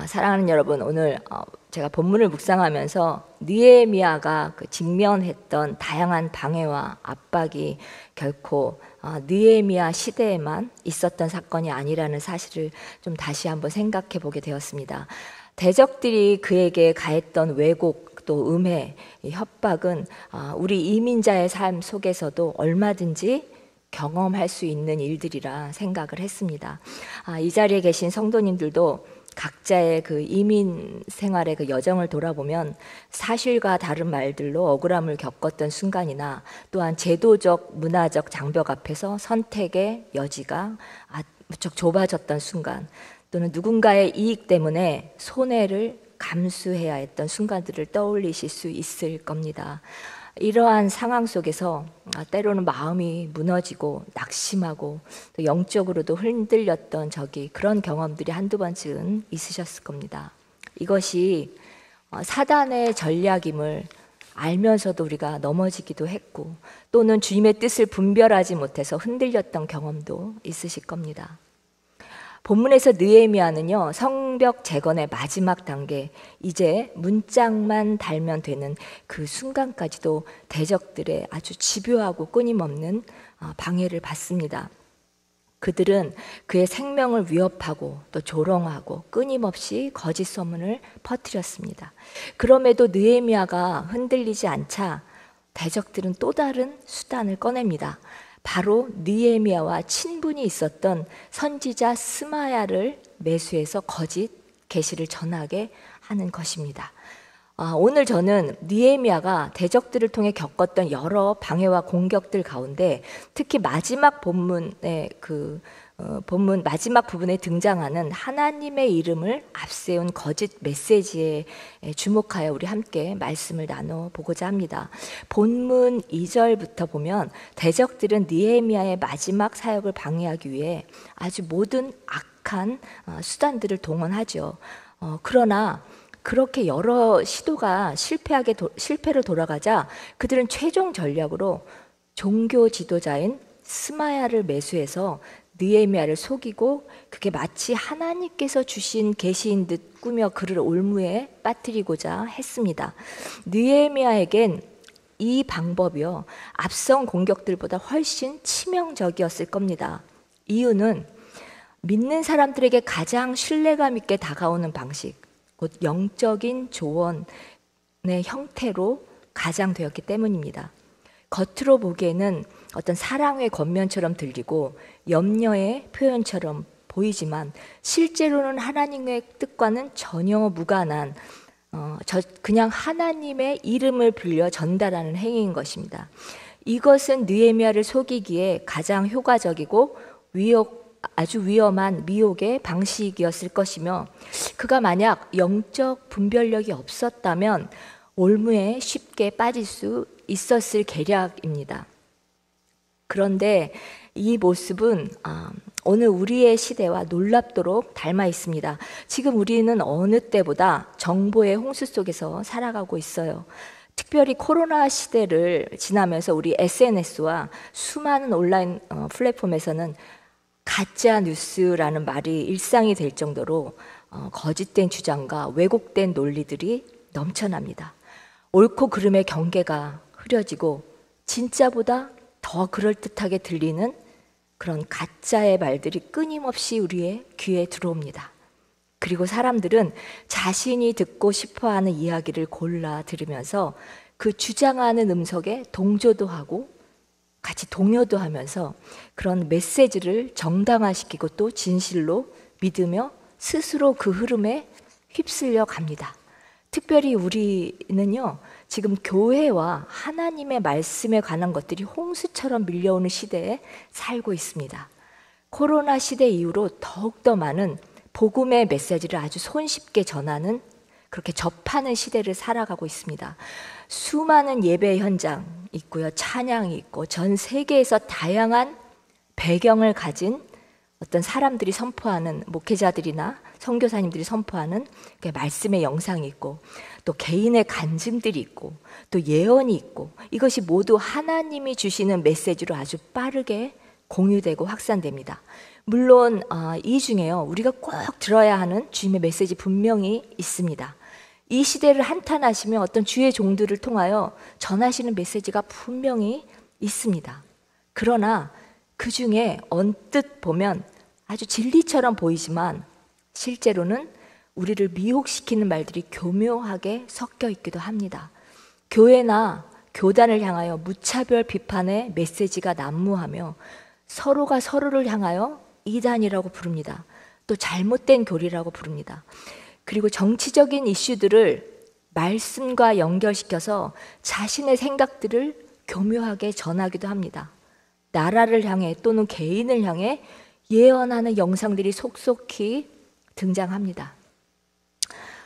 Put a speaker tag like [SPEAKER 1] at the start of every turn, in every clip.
[SPEAKER 1] 사랑하는 여러분, 오늘 제가 본문을 묵상하면서 느헤미야가 직면했던 다양한 방해와 압박이 결코 느헤미야 시대에만 있었던 사건이 아니라는 사실을 좀 다시 한번 생각해 보게 되었습니다. 대적들이 그에게 가했던 왜곡 또 음해, 협박은 우리 이민자의 삶 속에서도 얼마든지 경험할 수 있는 일들이라 생각을 했습니다. 이 자리에 계신 성도님들도 각자의 그 이민 생활의 그 여정을 돌아보면 사실과 다른 말들로 억울함을 겪었던 순간이나 또한 제도적, 문화적 장벽 앞에서 선택의 여지가 무척 좁아졌던 순간, 또는 누군가의 이익 때문에 손해를 감수해야 했던 순간들을 떠올리실 수 있을 겁니다. 이러한 상황 속에서 때로는 마음이 무너지고 낙심하고 또 영적으로도 흔들렸던 그런 경험들이 한두 번쯤은 있으셨을 겁니다. 이것이 사단의 전략임을 알면서도 우리가 넘어지기도 했고, 또는 주님의 뜻을 분별하지 못해서 흔들렸던 경험도 있으실 겁니다. 본문에서 느헤미야는요, 성벽 재건의 마지막 단계, 이제 문짝만 달면 되는 그 순간까지도 대적들의 아주 집요하고 끊임없는 방해를 받습니다. 그들은 그의 생명을 위협하고 또 조롱하고 끊임없이 거짓 소문을 퍼뜨렸습니다. 그럼에도 느헤미야가 흔들리지 않자 대적들은 또 다른 수단을 꺼냅니다. 바로 느헤미야와 친분이 있었던 선지자 스마야를 매수해서 거짓 계시를 전하게 하는 것입니다. 오늘 저는 느헤미야가 대적들을 통해 겪었던 여러 방해와 공격들 가운데 특히 마지막 본문의 본문 마지막 부분에 등장하는 하나님의 이름을 앞세운 거짓 메시지에 주목하여 우리 함께 말씀을 나눠보고자 합니다. 본문 2절부터 보면 대적들은 느헤미야의 마지막 사역을 방해하기 위해 아주 모든 악한 수단들을 동원하죠. 그러나 그렇게 여러 시도가 실패로 돌아가자 그들은 최종 전략으로 종교 지도자인 스마야를 매수해서 느헤미야를 속이고 그게 마치 하나님께서 주신 계시인 듯 꾸며 그를 올무에 빠뜨리고자 했습니다. 느헤미야에겐 이 방법이요, 앞선 공격들보다 훨씬 치명적이었을 겁니다. 이유는 믿는 사람들에게 가장 신뢰감 있게 다가오는 방식, 곧 영적인 조언의 형태로 가장되었기 때문입니다. 겉으로 보기에는 어떤 사랑의 겉면처럼 들리고 염려의 표현처럼 보이지만 실제로는 하나님의 뜻과는 전혀 무관한 그냥 하나님의 이름을 빌려 전달하는 행위인 것입니다. 이것은 느헤미야를 속이기에 가장 효과적이고 아주 위험한 미혹의 방식이었을 것이며, 그가 만약 영적 분별력이 없었다면 올무에 쉽게 빠질 수 있었을 계략입니다. 그런데 이 모습은 오늘 우리의 시대와 놀랍도록 닮아 있습니다. 지금 우리는 어느 때보다 정보의 홍수 속에서 살아가고 있어요. 특별히 코로나 시대를 지나면서 우리 SNS와 수많은 온라인 플랫폼에서는 가짜 뉴스라는 말이 일상이 될 정도로 거짓된 주장과 왜곡된 논리들이 넘쳐납니다. 옳고 그름의 경계가 흐려지고 진짜보다 더 그럴듯하게 들리는 그런 가짜의 말들이 끊임없이 우리의 귀에 들어옵니다. 그리고 사람들은 자신이 듣고 싶어하는 이야기를 골라 들으면서 그 주장하는 음성에 동조도 하고 같이 동요도 하면서 그런 메시지를 정당화시키고 또 진실로 믿으며 스스로 그 흐름에 휩쓸려 갑니다. 특별히 우리는요, 지금 교회와 하나님의 말씀에 관한 것들이 홍수처럼 밀려오는 시대에 살고 있습니다. 코로나 시대 이후로 더욱더 많은 복음의 메시지를 아주 손쉽게 전하는, 그렇게 접하는 시대를 살아가고 있습니다. 수많은 예배 현장 있고요, 찬양이 있고 전 세계에서 다양한 배경을 가진 어떤 사람들이 선포하는, 목회자들이나 선교사님들이 선포하는 말씀의 영상이 있고 또 개인의 간증들이 있고 또 예언이 있고, 이것이 모두 하나님이 주시는 메시지로 아주 빠르게 공유되고 확산됩니다. 물론 이 중에요, 우리가 꼭 들어야 하는 주님의 메시지 분명히 있습니다. 이 시대를 한탄하시며 어떤 주의 종들을 통하여 전하시는 메시지가 분명히 있습니다. 그러나 그 중에 언뜻 보면 아주 진리처럼 보이지만 실제로는 우리를 미혹시키는 말들이 교묘하게 섞여 있기도 합니다. 교회나 교단을 향하여 무차별 비판의 메시지가 난무하며 서로가 서로를 향하여 이단이라고 부릅니다. 또 잘못된 교리라고 부릅니다. 그리고 정치적인 이슈들을 말씀과 연결시켜서 자신의 생각들을 교묘하게 전하기도 합니다. 나라를 향해 또는 개인을 향해 예언하는 영상들이 속속히 등장합니다.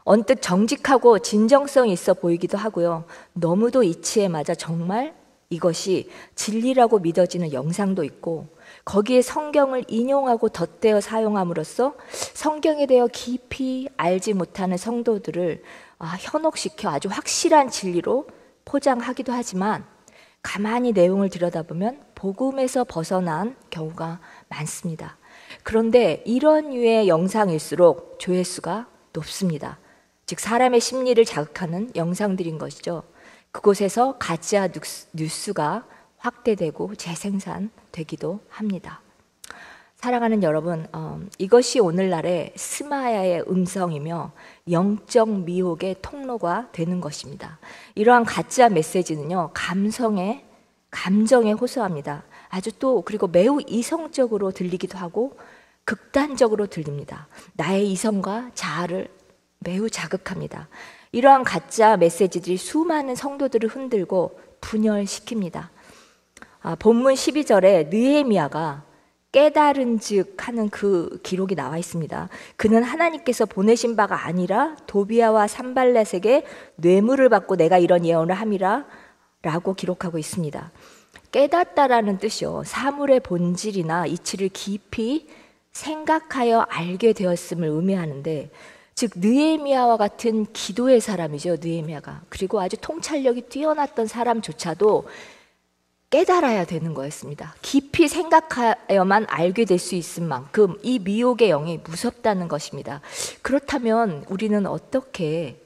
[SPEAKER 1] 언뜻 정직하고 진정성이 있어 보이기도 하고요. 너무도 이치에 맞아 정말 이것이 진리라고 믿어지는 영상도 있고, 거기에 성경을 인용하고 덧대어 사용함으로써 성경에 대해 깊이 알지 못하는 성도들을 현혹시켜 아주 확실한 진리로 포장하기도 하지만, 가만히 내용을 들여다보면 복음에서 벗어난 경우가 많습니다. 그런데 이런 류의 영상일수록 조회수가 높습니다. 즉 사람의 심리를 자극하는 영상들인 것이죠. 그곳에서 가짜 뉴스가 확대되고 재생산되기도 합니다. 사랑하는 여러분, 이것이 오늘날의 스마야의 음성이며 영적 미혹의 통로가 되는 것입니다. 이러한 가짜 메시지는요, 감정에 호소합니다. 아주 또 그리고 매우 이성적으로 들리기도 하고 극단적으로 들립니다. 나의 이성과 자아를 매우 자극합니다. 이러한 가짜 메시지들이 수많은 성도들을 흔들고 분열시킵니다. 본문 12절에 느헤미야가 깨달은즉 하는 그 기록이 나와 있습니다. 그는 하나님께서 보내신 바가 아니라 도비아와 산발렛에게 뇌물을 받고 내가 이런 예언을 함이라 라고 기록하고 있습니다. 깨닫다라는 뜻이요, 사물의 본질이나 이치를 깊이 생각하여 알게 되었음을 의미하는데, 즉 느헤미야와 같은 기도의 사람이죠, 느헤미야가. 그리고 아주 통찰력이 뛰어났던 사람조차도 깨달아야 되는 거였습니다. 깊이 생각하여만 알게 될 수 있을 만큼 이 미혹의 영이 무섭다는 것입니다. 그렇다면 우리는 어떻게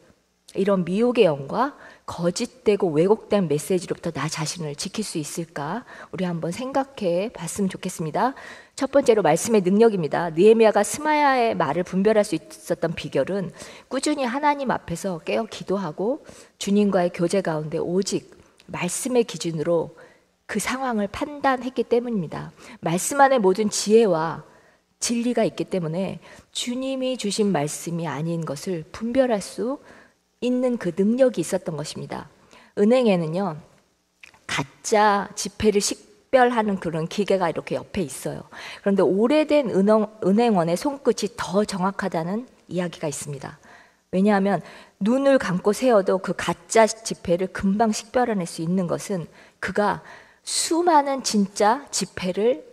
[SPEAKER 1] 이런 미혹의 영과 거짓되고 왜곡된 메시지로부터 나 자신을 지킬 수 있을까? 우리 한번 생각해 봤으면 좋겠습니다. 첫 번째로 말씀의 능력입니다. 느헤미야가 스마야의 말을 분별할 수 있었던 비결은 꾸준히 하나님 앞에서 깨어 기도하고 주님과의 교제 가운데 오직 말씀의 기준으로 그 상황을 판단했기 때문입니다. 말씀 안에 모든 지혜와 진리가 있기 때문에 주님이 주신 말씀이 아닌 것을 분별할 수 있는 그 능력이 있었던 것입니다. 은행에는요, 가짜 지폐를 식별하는 그런 기계가 이렇게 옆에 있어요. 그런데 오래된 은행원의 손끝이 더 정확하다는 이야기가 있습니다. 왜냐하면 눈을 감고 세어도 그 가짜 지폐를 금방 식별해낼 수 있는 것은 그가 수많은 진짜 지폐를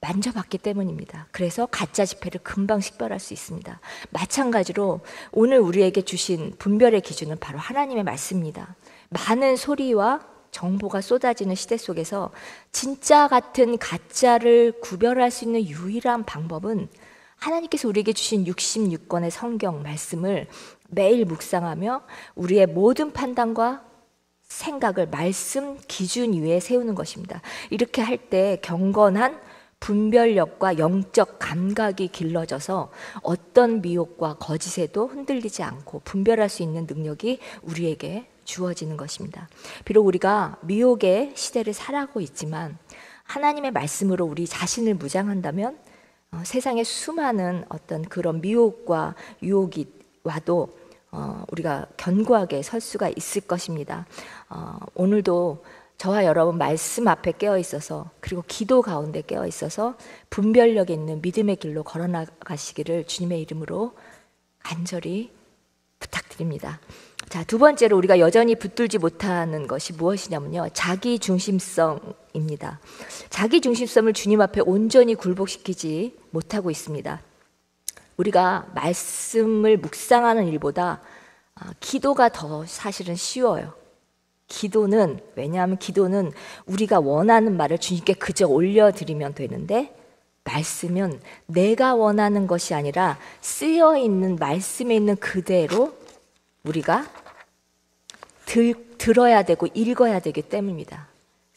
[SPEAKER 1] 만져봤기 때문입니다. 그래서 가짜 지폐를 금방 식별할 수 있습니다. 마찬가지로 오늘 우리에게 주신 분별의 기준은 바로 하나님의 말씀입니다. 많은 소리와 정보가 쏟아지는 시대 속에서 진짜 같은 가짜를 구별할 수 있는 유일한 방법은 하나님께서 우리에게 주신 66권의 성경 말씀을 매일 묵상하며 우리의 모든 판단과 생각을 말씀 기준 위에 세우는 것입니다. 이렇게 할 때 경건한 분별력과 영적 감각이 길러져서 어떤 미혹과 거짓에도 흔들리지 않고 분별할 수 있는 능력이 우리에게 주어지는 것입니다. 비록 우리가 미혹의 시대를 살아가고 있지만 하나님의 말씀으로 우리 자신을 무장한다면 세상의 수많은 어떤 그런 미혹과 유혹이 와도 우리가 견고하게 설 수가 있을 것입니다. 오늘도 저와 여러분 말씀 앞에 깨어 있어서 그리고 기도 가운데 깨어 있어서 분별력 있는 믿음의 길로 걸어나가시기를 주님의 이름으로 간절히 부탁드립니다. 자, 두 번째로 우리가 여전히 붙들지 못하는 것이 무엇이냐면요, 자기 중심성입니다. 자기 중심성을 주님 앞에 온전히 굴복시키지 못하고 있습니다. 우리가 말씀을 묵상하는 일보다 기도가 더 사실은 쉬워요. 왜냐하면 기도는 우리가 원하는 말을 주님께 그저 올려드리면 되는데, 말씀은 내가 원하는 것이 아니라 쓰여 있는 말씀에 있는 그대로 우리가 들어야 되고 읽어야 되기 때문입니다.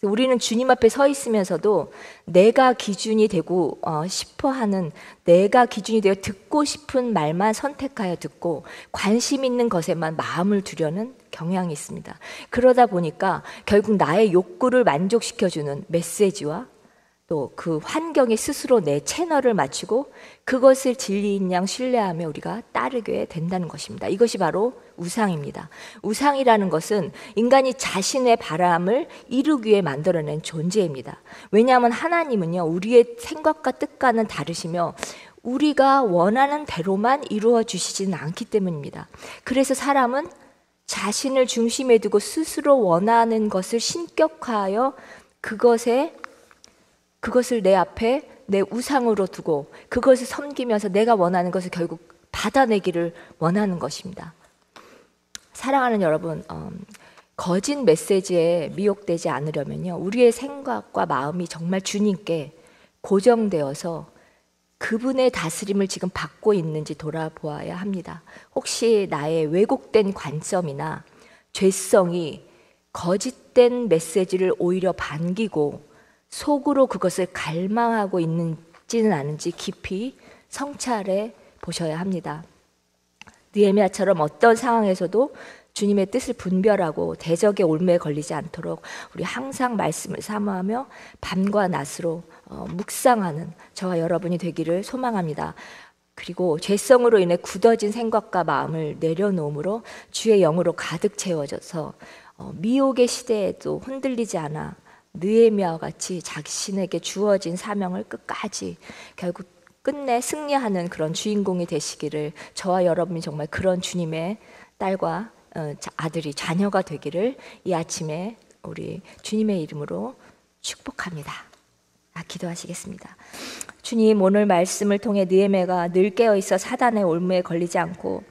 [SPEAKER 1] 우리는 주님 앞에 서 있으면서도 내가 기준이 되고 싶어하는, 내가 기준이 되어 듣고 싶은 말만 선택하여 듣고 관심 있는 것에만 마음을 두려는 경향이 있습니다. 그러다 보니까 결국 나의 욕구를 만족시켜주는 메시지와 또 그 환경에 스스로 내 채널을 맞추고 그것을 진리인 양 신뢰하며 우리가 따르게 된다는 것입니다. 이것이 바로 우상입니다. 우상이라는 것은 인간이 자신의 바람을 이루기 위해 만들어낸 존재입니다. 왜냐하면 하나님은요, 우리의 생각과 뜻과는 다르시며 우리가 원하는 대로만 이루어 주시지는 않기 때문입니다. 그래서 사람은 자신을 중심에 두고 스스로 원하는 것을 신격화하여 그것을 내 앞에 내 우상으로 두고 그것을 섬기면서 내가 원하는 것을 결국 받아내기를 원하는 것입니다. 사랑하는 여러분, 거짓 메시지에 미혹되지 않으려면요, 우리의 생각과 마음이 정말 주님께 고정되어서 그분의 다스림을 지금 받고 있는지 돌아보아야 합니다. 혹시 나의 왜곡된 관점이나 죄성이 거짓된 메시지를 오히려 반기고 속으로 그것을 갈망하고 있는지는 않은지 깊이 성찰해 보셔야 합니다. 느헤미야처럼 어떤 상황에서도 주님의 뜻을 분별하고 대적의 올무에 걸리지 않도록 우리 항상 말씀을 사모하며 밤과 낮으로 묵상하는 저와 여러분이 되기를 소망합니다. 그리고 죄성으로 인해 굳어진 생각과 마음을 내려놓음으로 주의 영으로 가득 채워져서 미혹의 시대에도 흔들리지 않아 느헤미야와 같이 자신에게 주어진 사명을 끝까지 결국 끝내 승리하는 그런 주인공이 되시기를, 저와 여러분이 정말 그런 주님의 딸과 아들이, 자녀가 되기를 이 아침에 우리 주님의 이름으로 축복합니다. 기도하시겠습니다. 주님, 오늘 말씀을 통해 느헤미야가 늘 깨어있어 사단의 올무에 걸리지 않고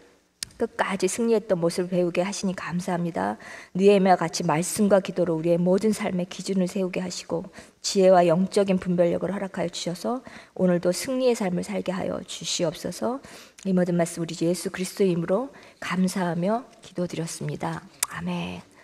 [SPEAKER 1] 끝까지 승리했던 모습을 배우게 하시니 감사합니다. 느헤미야 같이 말씀과 기도로 우리의 모든 삶의 기준을 세우게 하시고 지혜와 영적인 분별력을 허락하여 주셔서 오늘도 승리의 삶을 살게 하여 주시옵소서. 이 모든 말씀 우리 예수 그리스도의 이름으로 감사하며 기도드렸습니다. 아멘.